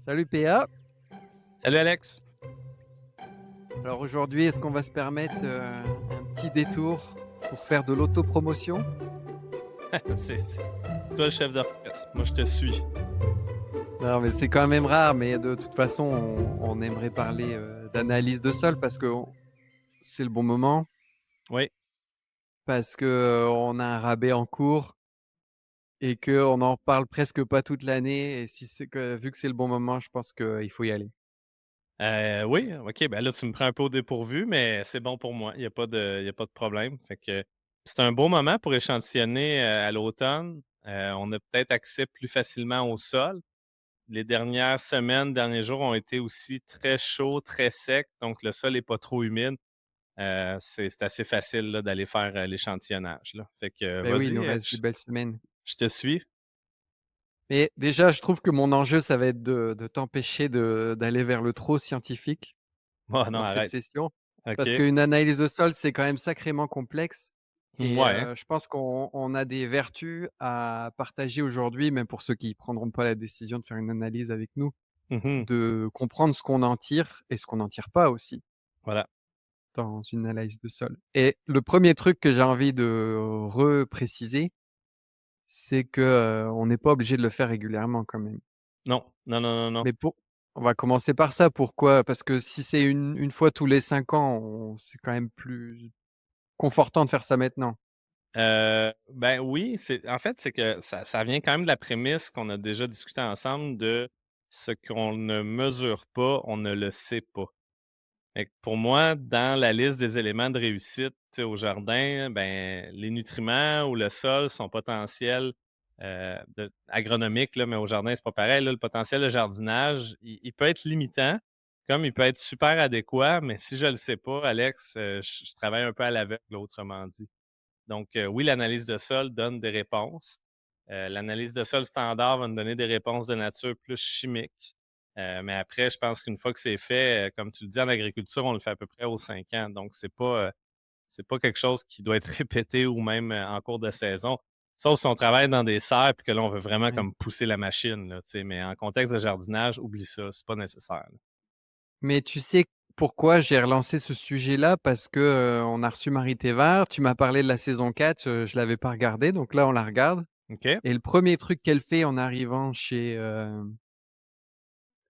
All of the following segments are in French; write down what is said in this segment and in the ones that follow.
Salut PA. Salut Alex. Alors aujourd'hui, est-ce qu'on va se permettre, un petit détour pour faire de l'autopromotion? C'est toi le chef d'orchestre. Moi, je te suis. Non, mais c'est quand même rare, mais de toute façon, on aimerait parler, d'analyse de sol parce que c'est le bon moment, Oui. parce que, on a un rabais en cours et qu'on en parle presque pas toute l'année et si c'est que vu que c'est le bon moment, je pense qu'il faut y aller. Oui, OK, ben là, tu me prends un peu au dépourvu, mais c'est bon pour moi. Il y a pas de problème. Fait que c'est un beau moment pour échantillonner, à l'automne. On a peut-être accès plus facilement au sol. Les dernières semaines, derniers jours ont été aussi très chauds, très secs, donc le sol est pas trop humide. C'est assez facile, là, d'aller faire, l'échantillonnage, là. Fait que, Beh oui, il nous vas-y, reste des belles semaines. je te suis. Mais déjà, je trouve que mon enjeu, ça va être de t'empêcher d'aller vers le trop scientifique Oh non, dans cette arrête. session. OK. Parce qu'une analyse de sol, c'est quand même sacrément complexe et Ouais. je pense qu'on a des vertus à partager aujourd'hui, même pour ceux qui prendront pas la décision de faire une analyse avec nous, Mmh. de comprendre ce qu'on en tire et ce qu'on n'en tire pas aussi Voilà. dans une analyse de sol. Et le premier truc que j'ai envie de repréciser, c'est que, on n'est pas obligé de le faire régulièrement quand même. Non, non, non, non, non. Mais pour On va commencer par ça. Pourquoi? Parce que si c'est une fois tous les 5 ans, on c'est quand même plus confortant de faire ça maintenant. Ben, oui, c'est que ça vient quand même de la prémisse qu'on a déjà discuté ensemble de ce qu'on ne mesure pas, on ne le sait pas. Fait que pour moi, dans la liste des éléments de réussite, tu sais, au jardin, ben, les nutriments ou le sol, son potentiel, agronomique, là, mais au jardin, c'est pas pareil, là. Le potentiel de jardinage, il peut être limitant, comme il peut être super adéquat, mais si je le sais pas, Alex, je travaille un peu à l'aveugle, autrement dit. Donc, oui, l'analyse de sol donne des réponses. L'analyse de sol standard va nous donner des réponses de nature plus chimique. Mais après, je pense qu'une fois que c'est fait, comme tu le dis, en agriculture, on le fait à peu près aux 5 ans. Donc, c'est pas quelque chose qui doit être répété ou même en cours de saison. Sauf si on travaille dans des serres puis que là, on veut vraiment Ouais. comme pousser la machine, là, tu sais. Mais en contexte de jardinage, oublie ça, c'est pas nécessaire, là. Mais tu sais pourquoi j'ai relancé ce sujet-là? Parce que, on a reçu Marie Thévard, tu m'as parlé de la saison 4, je l'avais pas regardée, donc là, on la regarde OK? et le premier truc qu'elle fait en arrivant chez,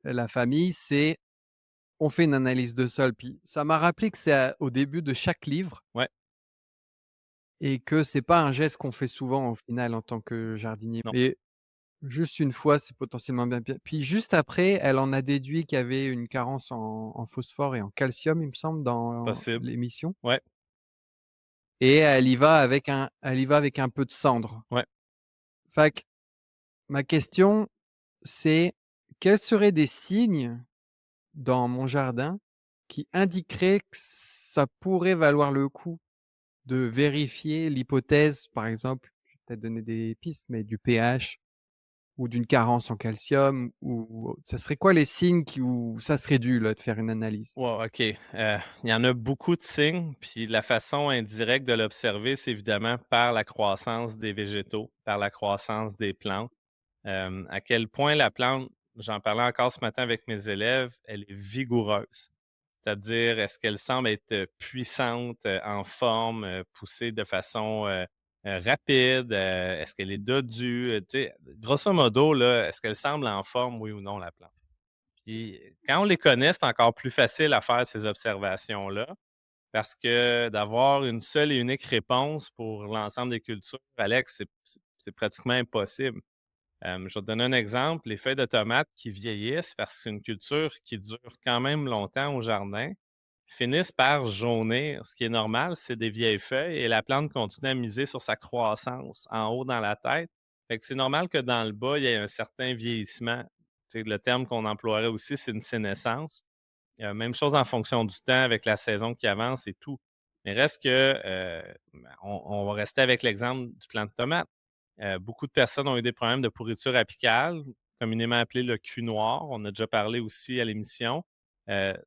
la famille, c'est on fait une analyse de sol. Puis ça m'a rappelé que c'est au début de chaque livre Ouais. et que c'est pas un geste qu'on fait souvent au final en tant que jardinier. Non. Mais juste une fois, c'est potentiellement bien. Puis juste après, elle en a déduit qu'il y avait une carence en phosphore et en calcium, il me semble, dans Possible. l'émission Ouais. et elle y va avec un peu de cendre. Ouais. Fait que ma question, c'est quels seraient des signes dans mon jardin qui indiqueraient que ça pourrait valoir le coup de vérifier l'hypothèse, par exemple, je vais peut-être donner des pistes, mais du pH ou d'une carence en calcium ou ça serait quoi les signes où ça serait dû là, de faire une analyse? Wow, OK. Il y en a beaucoup de signes, puis la façon indirecte de l'observer, c'est évidemment par la croissance des végétaux, par la croissance des plantes. À quel point la plante, j'en parlais encore ce matin avec mes élèves, elle est vigoureuse. C'est-à-dire, est-ce qu'elle semble être puissante, en forme, poussée de façon, rapide? Est-ce qu'elle est dodue? Tu sais, grosso modo, là, est-ce qu'elle semble en forme, oui ou non, la plante? Puis quand on les connaît, c'est encore plus facile à faire ces observations-là parce que d'avoir une seule et unique réponse pour l'ensemble des cultures, Alex, c'est pratiquement impossible. Je vais te donner un exemple. Les feuilles de tomates qui vieillissent parce que c'est une culture qui dure quand même longtemps au jardin, finissent par jaunir. Ce qui est normal, c'est des vieilles feuilles et la plante continue à miser sur sa croissance en haut dans la tête. Fait que c'est normal que dans le bas, il y ait un certain vieillissement. Tu sais, le terme qu'on emploierait aussi, c'est une sénescence. Même chose en fonction du temps avec la saison qui avance et tout. Mais reste que, on va rester avec l'exemple du plant de tomate. Beaucoup de personnes ont eu des problèmes de pourriture apicale, communément appelé le cul noir. On a déjà parlé aussi à l'émission.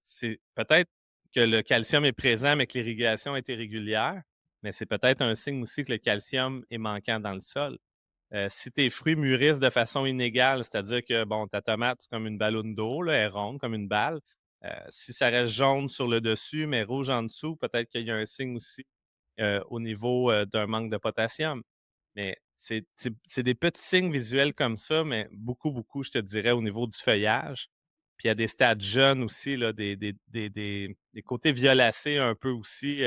C'est peut-être que le calcium est présent, mais que l'irrigation est irrégulière, mais c'est peut-être un signe aussi que le calcium est manquant dans le sol. Si tes fruits mûrissent de façon inégale, c'est-à-dire que, bon, ta tomate, c'est comme une ballonne d'eau, là, elle est ronde comme une balle. Si ça reste jaune sur le dessus, mais rouge en dessous, peut-être qu'il y a un signe aussi, au niveau, d'un manque de potassium. Mais c'est des petits signes visuels comme ça, mais beaucoup, beaucoup, je te dirais, au niveau du feuillage. Puis il y a des stades jeunes aussi, là, des côtés violacés un peu aussi.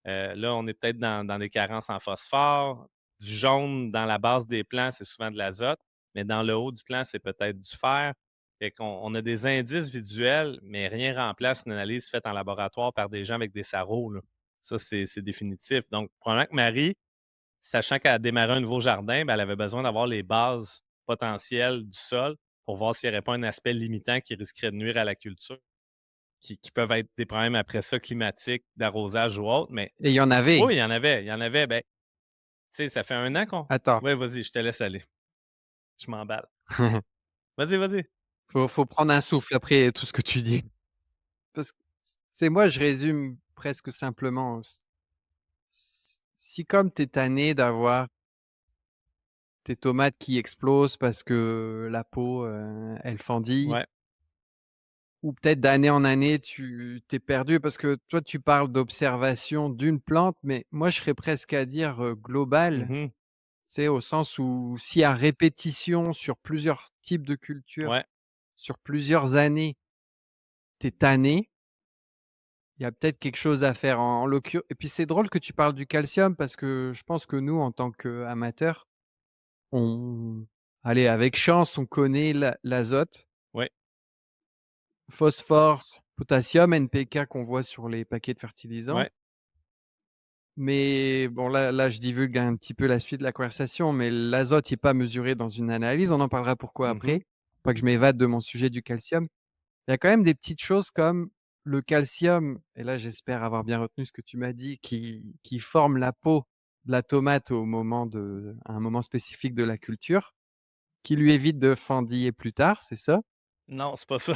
Là, on est peut-être dans des carences en phosphore. Du jaune dans la base des plants, c'est souvent de l'azote, mais dans le haut du plant, c'est peut-être du fer. Fait qu'on on a des indices visuels, mais rien remplace une analyse faite en laboratoire par des gens avec des sarraux, là. Ça, c'est définitif. Donc, probablement que Marie, sachant qu'elle a démarré un nouveau jardin, ben, elle avait besoin d'avoir les bases potentielles du sol pour voir s'il n'y aurait pas un aspect limitant qui risquerait de nuire à la culture, qui peuvent être des problèmes après ça climatiques, d'arrosage ou autre. Mais Et il y en avait? oui, il y en avait, il y en avait. Ben, tu sais, ça fait 1 an qu'on. Attends, Oui, vas-y, je te laisse aller. Je m'emballe. Vas-y, vas-y. faut prendre un souffle après tout ce que tu dis. Parce que c'est moi, je résume presque simplement. Si comme tu es tanné d'avoir tes tomates qui explosent parce que la peau, elle fendille, Ouais. ou peut-être d'année en année tu t'es perdu parce que toi tu parles d'observation d'une plante, mais moi je serais presque à dire, global. Mmh. Tu sais, au sens où s'il y a répétition sur plusieurs types de cultures, Ouais. sur plusieurs années, tu es tanné, il y a peut-être quelque chose à faire en l'occu et puis c'est drôle que tu parles du calcium parce que je pense que nous, en tant qu'amateurs, on allez, avec chance, on connaît l'azote, Ouais. phosphore, potassium, NPK qu'on voit sur les paquets de fertilisants. Ouais. Mais bon, là, je divulgue un petit peu la suite de la conversation, mais l'azote il est pas mesuré dans une analyse. On en parlera pourquoi Mmh. après, pas que je m'évade de mon sujet du calcium. Il y a quand même des petites choses comme le calcium et là, j'espère avoir bien retenu ce que tu m'as dit, qui forme la peau de la tomate au moment de à un moment spécifique de la culture, qui lui évite de fendiller plus tard, c'est ça? Non, c'est pas ça.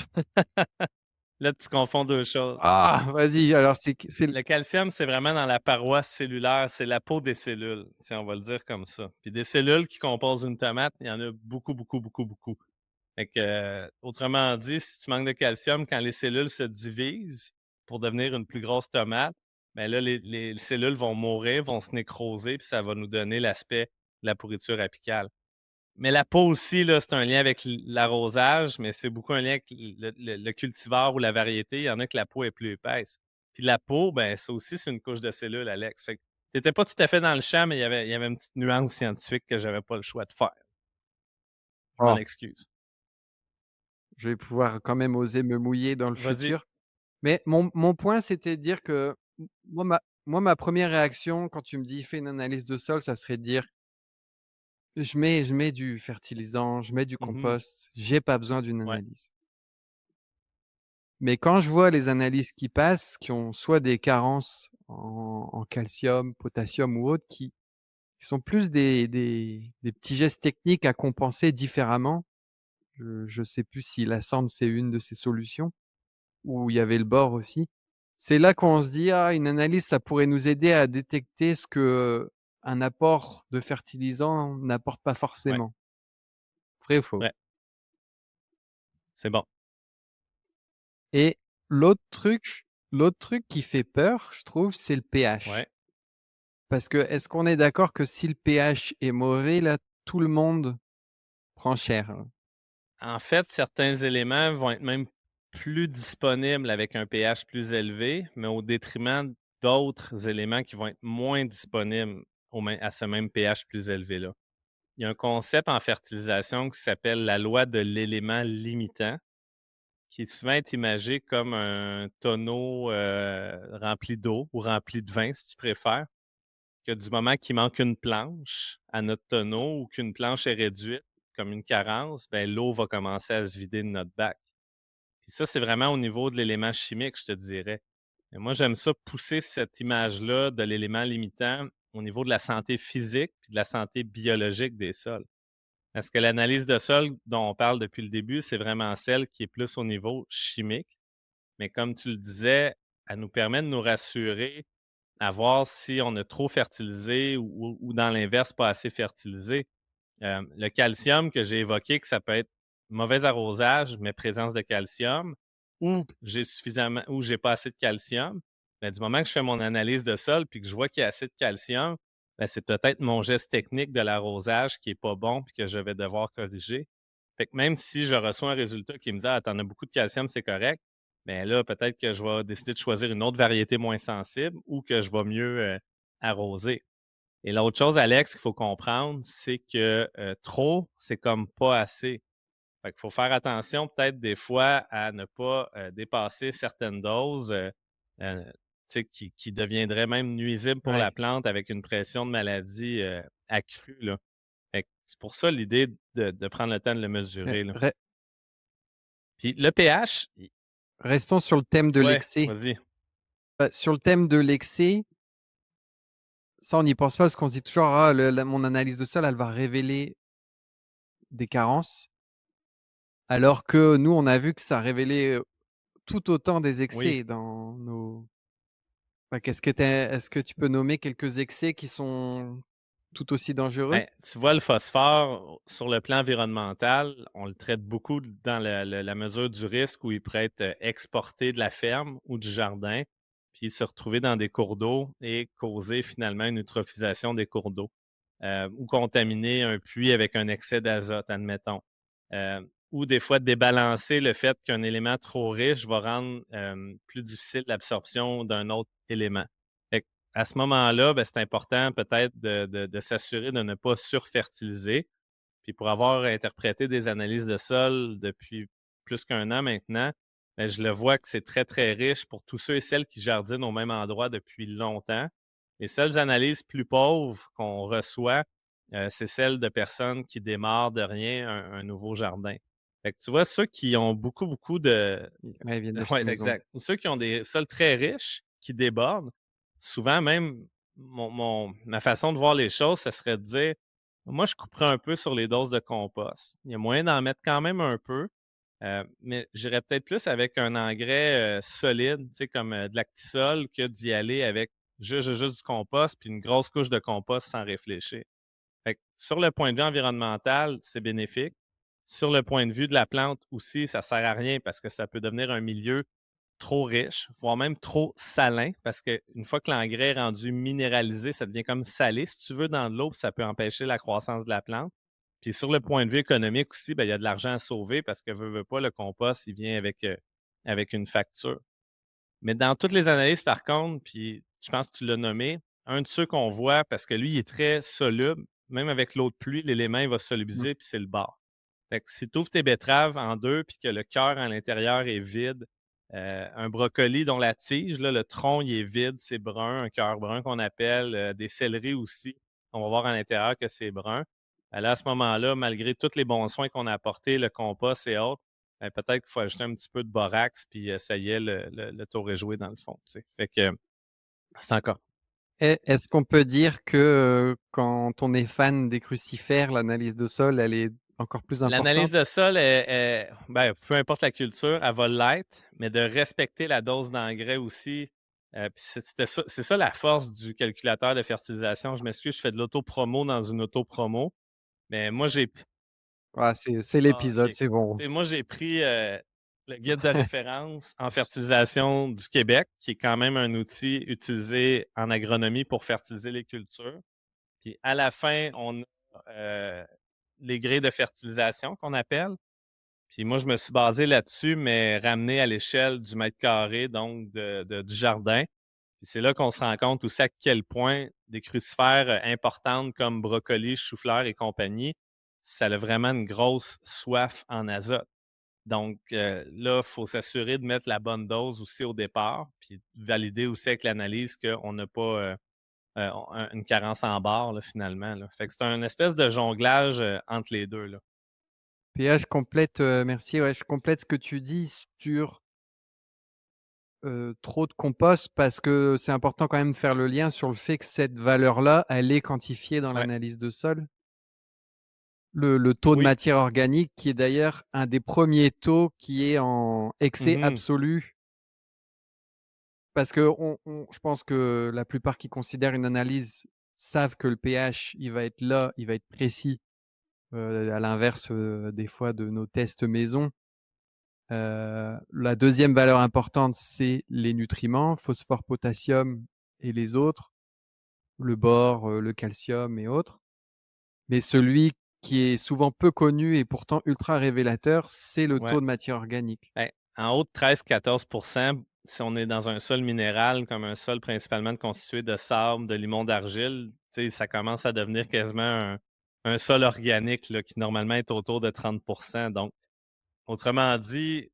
Là, tu confonds 2 choses. Ah! Vas-y, alors c'est l Le calcium, c'est vraiment dans la paroi cellulaire, c'est la peau des cellules, tu on va le dire comme ça. Puis des cellules qui composent une tomate, il y en a beaucoup, beaucoup, beaucoup, beaucoup. Fait que, autrement dit, si tu manques de calcium, quand les cellules se divisent pour devenir une plus grosse tomate, ben là, les cellules vont mourir, vont se nécroser, puis ça va nous donner l'aspect de la pourriture apicale. Mais la peau aussi, là, c'est un lien avec l'arrosage, mais c'est beaucoup un lien avec le cultivar ou la variété. Il y en a que la peau est plus épaisse. Puis la peau, ben, ça aussi, c'est une couche de cellules, Alex. Fait que tu pas tout à fait dans le champ, mais il y avait une petite nuance scientifique que j'avais pas le choix de faire. Je m'en oh, excuse. je vais pouvoir quand même oser me mouiller dans le Vas-y. futur. Mais mon point, c'était de dire que ma première réaction quand tu me dis: «Fais une analyse de sol», ça serait de dire: «Je mets du fertilisant, je mets du Mmh. compost, j'ai pas besoin d'une Ouais, analyse». Mais quand je vois les analyses qui passent, qui ont soit des carences en calcium, potassium ou autres, qui sont plus des petits gestes techniques à compenser différemment. Je sais plus si la cendre, c'est une de ces solutions ou il y avait le bore aussi. C'est là qu'on se dit: «Ah, une analyse, ça pourrait nous aider à détecter ce que un apport de fertilisant n'apporte pas ouais, forcément». Vrai ou faux? ouais, c'est bon. Et l'autre truc qui fait peur, je trouve, c'est le pH. Ouais. Parce que est-ce qu'on est d'accord que si le pH est mauvais, là, tout le monde prend cher, là? En fait, certains éléments vont être même plus disponibles avec un pH plus élevé, mais au détriment d'autres éléments qui vont être moins disponibles à ce même pH plus élevé-là. Il y a un concept en fertilisation qui s'appelle la loi de l'élément limitant, qui est souvent est imagé comme un tonneau rempli d'eau ou rempli de vin, si tu préfères, que du moment qu'il manque une planche à notre tonneau ou qu'une planche est réduite, comme une carence, ben, l'eau va commencer à se vider de notre bac. Puis ça, c'est vraiment au niveau de l'élément chimique, je te dirais. Et moi, j'aime ça pousser cette image-là de l'élément limitant au niveau de la santé physique puis de la santé biologique des sols. Parce que l'analyse de sol dont on parle depuis le début, c'est vraiment celle qui est plus au niveau chimique. Mais comme tu le disais, elle nous permet de nous rassurer à voir si on a trop fertilisé ou dans l'inverse, pas assez fertilisé. Le calcium que j'ai évoqué, que ça peut être mauvais arrosage, mais présence de calcium, ou j'ai pas assez de calcium. Ben, du moment que je fais mon analyse de sol puis que je vois qu'il y a assez de calcium, ben, c'est peut-être mon geste technique de l'arrosage qui est pas bon puis que je vais devoir corriger. Fait que même si je reçois un résultat qui me dit: «Ah, tu as beaucoup de calcium, c'est correct», ben là, peut-être que je vais décider de choisir une autre variété moins sensible ou que je vais mieux, arroser. Et l'autre chose, Alex, qu'il faut comprendre, c'est que, trop, c'est comme pas assez. Fait qu'il faut faire attention peut-être des fois à ne pas, dépasser certaines doses, heu, tu sais, qui deviendraient même nuisibles pour la Ouais, plante avec une pression de maladie, accrue, là. Fait que c'est pour ça l'idée de prendre le temps de le mais mesurer, là. re Puis le pH, i restons sur le thème de ouais, l'excès. vas-y. Sur le thème de l'excès, ça, on n'y pense pas parce qu'on se dit toujours: «Ah, le la mon analyse de sol, elle va révéler des carences», alors que nous, on a vu que ça révélait, tout autant des Oui. excès dans nos qu'est-ce que tu est-ce que tu peux nommer quelques excès qui sont tout aussi dangereux? Ben, tu vois, le phosphore, sur le plan environnemental, on le traite beaucoup dans la mesure du risque où il pourrait être exporté de la ferme ou du jardin, puis se retrouver dans des cours d'eau et causer finalement une eutrophisation des cours d'eau, ou contaminer un puits avec un excès d'azote, admettons. Ou des fois débalancer le fait qu'un élément trop riche va rendre plus difficile l'absorption d'un autre élément. À ce moment-là, ben, c'est important peut-être de s'assurer de ne pas surfertiliser. Puis pour avoir interprété des analyses de sol depuis plus qu'1 an maintenant, ben, je le vois que c'est très, très riche pour tous ceux et celles qui jardinent au même endroit depuis longtemps. Les seules analyses plus pauvres qu'on reçoit, c'est celles de personnes qui démarrent de rien un nouveau jardin. Fait que tu vois, ceux qui ont beaucoup, beaucoup de Ouais, ils viennent ouais, d'acheter maison. exact. Ou ceux qui ont des sols très riches, qui débordent, souvent même ma façon de voir les choses, ce serait de dire: «Moi, je couperais un peu sur les doses de compost». Il y a moyen d'en mettre quand même un peu, mais j'irais peut-être plus avec un engrais, solide, tu sais, comme, de l'actisol que d'y aller avec juste du compost puis une grosse couche de compost sans réfléchir. Fait que sur le point de vue environnemental, c'est bénéfique. Sur le point de vue de la plante aussi, ça sert à rien parce que ça peut devenir un milieu trop riche, voire même trop salin, parce qu'une fois que l'engrais est rendu minéralisé, ça devient comme salé, si tu veux, dans de l'eau, puis ça peut empêcher la croissance de la plante. Puis sur le point de vue économique aussi, ben, il y a de l'argent à sauver parce que veut pas, le compost, il vient avec une facture. Mais dans toutes les analyses, par contre, puis je pense que tu l'as nommé, un de ceux qu'on voit, parce que lui, il est très soluble, même avec l'eau de pluie, l'élément, il va se Mmh. solubiliser, puis c'est le bar. Fait que si tu ouvres tes betteraves en deux, puis que le cœur à l'intérieur est vide, un brocoli dont la tige, là, le tronc, il est vide, c'est brun, un cœur brun qu'on appelle, des céleris aussi, on va voir à l'intérieur que c'est brun. Là, à ce moment-là, malgré tous les bons soins qu'on a apportés, le compost et autres, ben, peut-être qu'il faut ajouter un petit peu de borax, puis ça y est, le tour est joué dans le fond, tu sais. Fait que c'est encore Est-ce qu'on peut dire que, quand on est fan des crucifères, l'analyse de sol, elle est encore plus l'analyse importante? de sol ben, peu importe la culture, elle va l'être, mais de respecter la dose d'engrais aussi, puis c'est ça la force du calculateur de fertilisation. Je m'excuse, je fais de l'auto-promo dans une auto-promo, mais moi j'ai Ah, c'est ah, OK. l'épisode, Tu c'est bon. sais, moi, j'ai pris, le guide de référence en fertilisation du Québec, qui est quand même un outil utilisé en agronomie pour fertiliser les cultures. Puis à la fin, on a, les grilles de fertilisation qu'on appelle. Puis moi, je me suis basé là-dessus, mais ramené à l'échelle du mètre carré, donc du jardin. Puis c'est là qu'on se rend compte aussi à quel point des crucifères, importantes comme brocolis, chou-fleur et compagnie, ça a vraiment une grosse soif en azote. Donc, là, il faut s'assurer de mettre la bonne dose aussi au départ, puis valider aussi avec l'analyse qu'on n'a pas, une carence en barre là, finalement, là. Fait que c'est un espèce de jonglage, entre les 2 là. Puis là, je complète, merci, ouais, je complète ce que tu dis sur, trop de compost parce que c'est important quand même de faire le lien sur le fait que cette valeur-là, elle est quantifiée dans Ouais. l'analyse de sol. Le taux de Oui. matière organique qui est d'ailleurs un des premiers taux qui est en excès Mmh. absolu. Parce qu'on je pense que la plupart qui considèrent une analyse savent que le pH, il va être là, il va être précis à l'inverse, des fois de nos tests maison. La deuxième valeur importante, c'est les nutriments, phosphore, potassium et les autres, le bore, le calcium et autres. Mais celui qui est souvent peu connu et pourtant ultra révélateur, c'est le Ouais. taux de matière organique. Ben, en haut de 13-14, si on est dans un sol minéral, comme un sol principalement constitué de sable, de limon d'argile, tu sais, ça commence à devenir quasiment un sol organique là, qui normalement est autour de 30. Donc, autrement dit,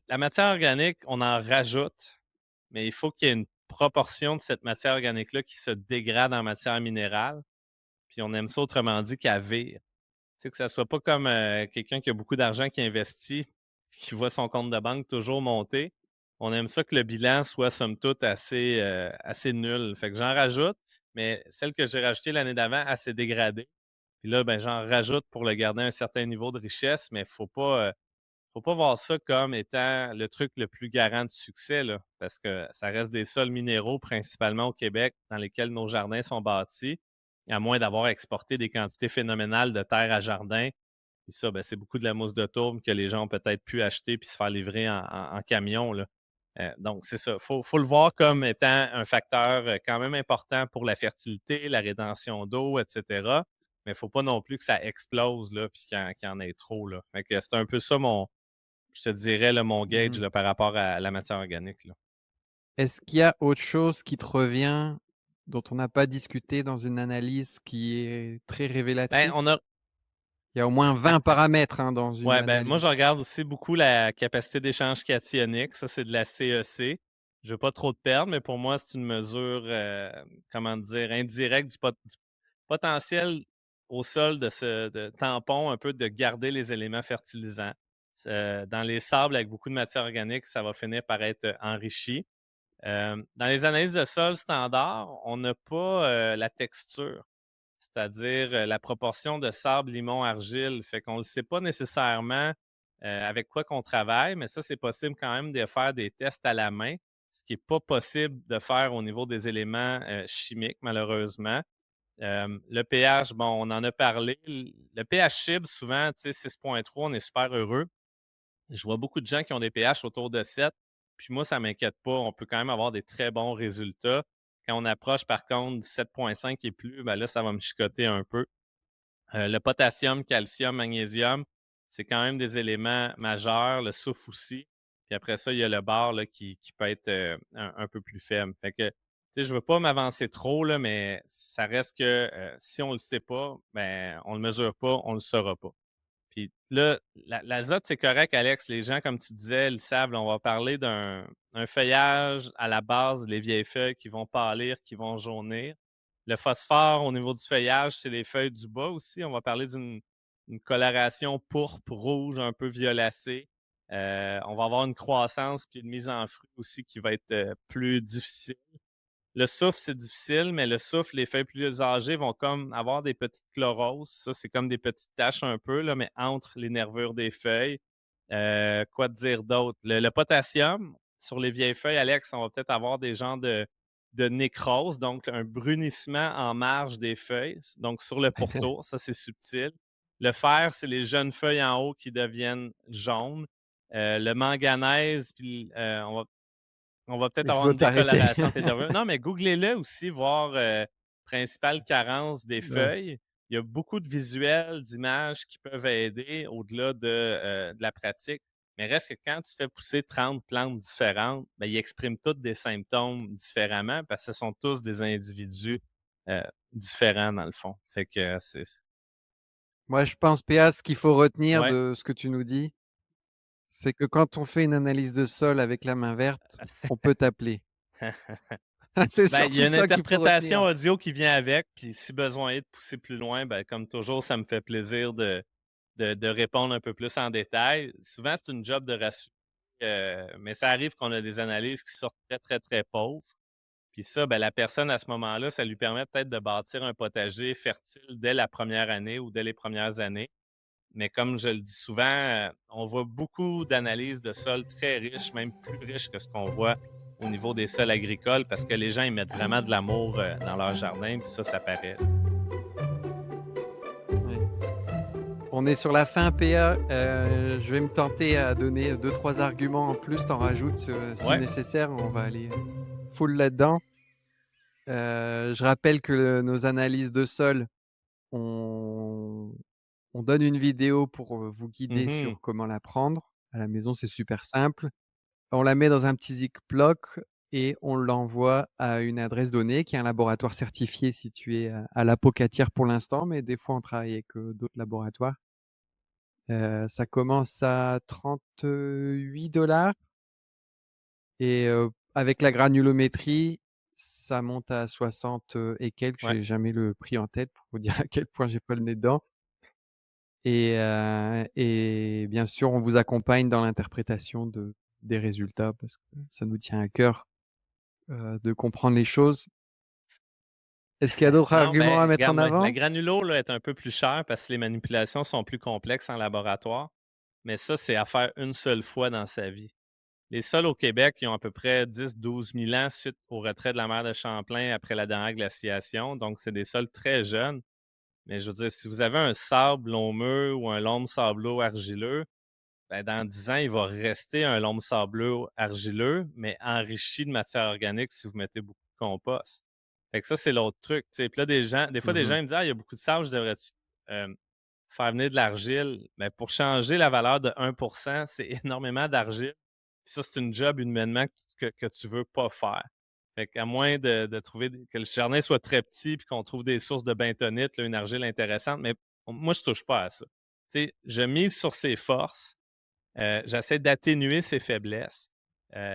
la matière organique, on en rajoute, mais il faut qu'il y ait une proportion de cette matière organique-là qui se dégrade en matière minérale. Puis on aime ça, autrement dit, qu'elle vire. Tu sais, que ça soit pas comme, quelqu'un qui a beaucoup d'argent qui investit, qui voit son compte de banque toujours monter. On aime ça que le bilan soit somme toute assez nul. Fait que j'en rajoute, mais celle que j'ai rajoutée l'année d'avant, elle s'est dégradée. Puis là, ben, j'en rajoute pour le garder à un certain niveau de richesse, mais faut pas voir ça comme étant le truc le plus garant de succès, là, parce que ça reste des sols minéraux, principalement au Québec, dans lesquels nos jardins sont bâtis, à moins d'avoir exporté des quantités phénoménales de terre à jardin. Puis ça, ben, c'est beaucoup de la mousse de tourbe que les gens ont peut-être pu acheter puis se faire livrer en camion, là. Donc c'est ça. Faut le voir comme étant un facteur, quand même important pour la fertilité, la rétention d'eau et cetera. Mais il ne faut pas non plus que ça explose, là, puis qu'il y en ait trop, là. Fait que c'est un peu ça mon je te dirais, là, mon gauge Mmh. là, par rapport à la matière organique, là. Est-ce qu'il y a autre chose qui te revient, dont on n'a pas discuté dans une analyse qui est très Ben, on révélatrice? a Il y a au moins 20 paramètres, hein, dans une ouais, ben, moi, je analyse. regarde aussi beaucoup la capacité d'échange cationique. Ça, c'est de la CEC. Je veux pas trop te perdre, mais pour moi, c'est une mesure, comment dire, indirecte du potentiel au sol de tampon, un peu de garder les éléments fertilisants. Dans les sables avec beaucoup de matière organique, ça va finir par être enrichi. Dans les analyses de sol standard, on n'a pas, la texture, c'est-à-dire, la proportion de sable, limon, argile. Fait qu'on ne le sait pas nécessairement, avec quoi qu'on travaille, mais ça, c'est possible quand même de faire des tests à la main, ce qui est pas possible de faire au niveau des éléments, chimiques, malheureusement. Le pH, bon, on en a parlé. Le pH cible, souvent, tu sais, 6,3, on est super heureux. Je vois beaucoup de gens qui ont des pH autour de 7, puis moi, ça ne m'inquiète pas. On peut quand même avoir des très bons résultats. Quand on approche, par contre, du 7,5 et plus, ben là, ça va me chicoter un peu. Le potassium, calcium, magnésium, c'est quand même des éléments majeurs. Le soufre aussi. Puis après ça, il y a le bar là, qui peut être un peu plus faible. Fait que, tu sais, je ne veux pas m'avancer trop, là, mais ça reste que si on ne le sait pas, ben, on ne le mesure pas, on ne le saura pas. Puis là, l'azote, c'est correct, Alex. Les gens, comme tu disais, le savent. Là, on va parler d'un feuillage à la base, les vieilles feuilles qui vont pâlir, qui vont jaunir. Le phosphore, au niveau du feuillage, c'est les feuilles du bas aussi. On va parler d'une une coloration pourpre, rouge, un peu violacée. On va avoir une croissance puis une mise en fruit aussi qui va être plus difficile. Le souffle, c'est difficile, mais le souffle, les feuilles plus âgées vont comme avoir des petites chloroses. Ça, c'est comme des petites taches un peu, là, mais entre les nervures des feuilles. Quoi te dire d'autre? Le potassium, sur les vieilles feuilles, Alex, on va peut-être avoir des genres de nécrose, donc un brunissement en marge des feuilles, donc sur le pourtour, ça c'est subtil. Le fer, c'est les jeunes feuilles en haut qui deviennent jaunes. Le manganèse, puis on va peut-être Il avoir faut une t'arrêter. décoloration entre les nervures. Non, mais googlez-le aussi, voir, principale carence des Ouais. feuilles. Il y a beaucoup de visuels, d'images qui peuvent aider au-delà de la pratique. Mais reste que quand tu fais pousser 30 plantes différentes, ben, ils expriment toutes des symptômes différemment parce que ce sont tous des individus, différents dans le fond. Fait que c'est Moi, je pense, PA, ce qu'il faut retenir ouais. de ce que tu nous dis, c'est que quand on fait une analyse de sol avec la main verte, on peut t'appeler. C'est Ben, il y a surtout une ça qu'il faut interprétation retenir. audio qui vient avec, puis si besoin est de pousser plus loin, ben, comme toujours, ça me fait plaisir de répondre un peu plus en détail. Souvent, c'est une job de rassurer, mais ça arrive qu'on a des analyses qui sortent très, très, très pauvres. Puis ça, ben, la personne à ce moment-là, ça lui permet peut-être de bâtir un potager fertile dès la première année ou dès les premières années. Mais comme je le dis souvent, on voit beaucoup d'analyses de sols très riches, même plus riches que ce qu'on voit au niveau des sols agricoles, parce que les gens, ils mettent vraiment de l'amour, dans leur jardin, puis ça paraît. Ouais. On est sur la fin PA, je vais me tenter à donner deux trois arguments en plus, tu en rajoutes, si Ouais. nécessaire, on va aller full là-dedans. Je rappelle que nos analyses de sol, on on donne une vidéo pour, vous guider Mmh. sur comment la prendre. À la maison, c'est super simple. On la met dans un petit ziploc et on l'envoie à une adresse donnée qui est un laboratoire certifié situé à La Pocatière pour l'instant, mais des fois on travaille avec, d'autres laboratoires. Ça commence à 38 $ et avec la granulométrie, ça monte à 60, et quelques. Ouais. J'ai jamais le prix en tête pour vous dire à quel point j'ai pas le nez dedans et bien sûr, on vous accompagne dans l'interprétation des résultats parce que ça nous tient à cœur, de comprendre les choses. Est-ce qu'il y a d'autres Non, arguments à ben, mettre regarde, en ouais, la avant? granulo, là, est un peu plus chère parce que les manipulations sont plus complexes en laboratoire, mais ça, c'est à faire une seule fois dans sa vie. Les sols au Québec, ils ont à peu près 10 000 à 12 000 ans suite au retrait de la mer de Champlain après la dernière glaciation, donc c'est des sols très jeunes. Mais je veux dire, si vous avez un sable loameux ou un loam sableux argileux, ben, dans 10 ans, il va rester un loam sableux argileux, mais enrichi de matière organique si vous mettez beaucoup de compost. Fait que ça, c'est l'autre truc, tu sais. Puis là, des fois, des gens Mmh. ils me disent: «Ah, il y a beaucoup de sable, je devrais-tu, faire venir de l'argile?» Mais pour changer la valeur de 1 c'est énormément d'argile. Puis ça, c'est une job humainement que tu veux pas faire. Fait qu'à moins de trouver que le jardin soit très petit puis qu'on trouve des sources de bentonite, là, une argile intéressante, mais moi, je touche pas à ça. Tu sais, je mise sur ses forces. J'essaie d'atténuer ses faiblesses.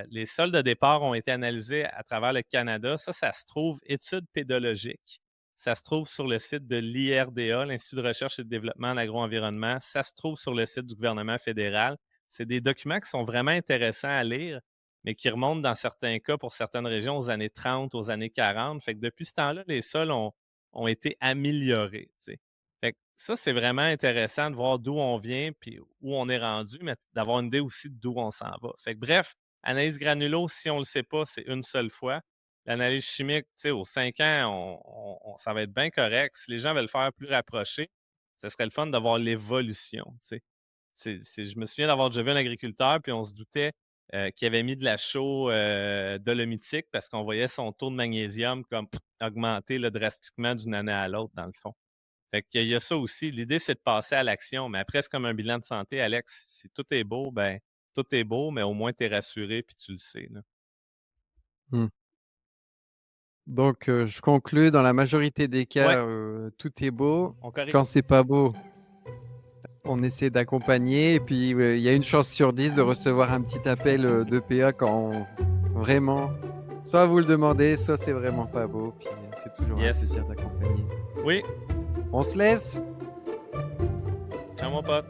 Les sols de départ ont été analysés à travers le Canada. Ça se trouve, études pédologiques. Ça se trouve sur le site de l'IRDA, l'Institut de recherche et de développement en agro-environnement. Ça se trouve sur le site du gouvernement fédéral. C'est des documents qui sont vraiment intéressants à lire, mais qui remontent dans certains cas, pour certaines régions, aux années 30, aux années 40. Fait que depuis ce temps-là, les sols ont été améliorés, tu sais. Fait que ça, c'est vraiment intéressant de voir d'où on vient puis où on est rendu, mais d'avoir une idée aussi d'où on s'en va. Fait que bref, analyse granulo, si on le sait pas, c'est une seule fois. L'analyse chimique, tu sais, aux 5 ans, ça va être bien correct. Si les gens veulent faire plus rapproché, ce serait le fun d'avoir l'évolution, tu sais. Je me souviens d'avoir déjà vu un agriculteur, puis on se doutait qu'il avait mis de la chaux dolomitique parce qu'on voyait son taux de magnésium comme augmenter là, drastiquement d'une année à l'autre, dans le fond. Fait qu'il y a ça aussi. L'idée, c'est de passer à l'action. Mais après, c'est comme un bilan de santé, Alex. Si tout est beau, ben, tout est beau, mais au moins tu es rassuré puis tu le sais, là. Mmh. Donc je conclus, dans la majorité des Ouais, cas, tout est beau. on corrige. Quand c'est pas beau, on essaie d'accompagner et puis, il y a une chance sur 10 de recevoir un petit appel, d'EPA quand vraiment soit vous le demandez, soit c'est vraiment pas beau, puis, c'est toujours un Yes. plaisir d'accompagner. Oui, On se laisse? ciao mon pote.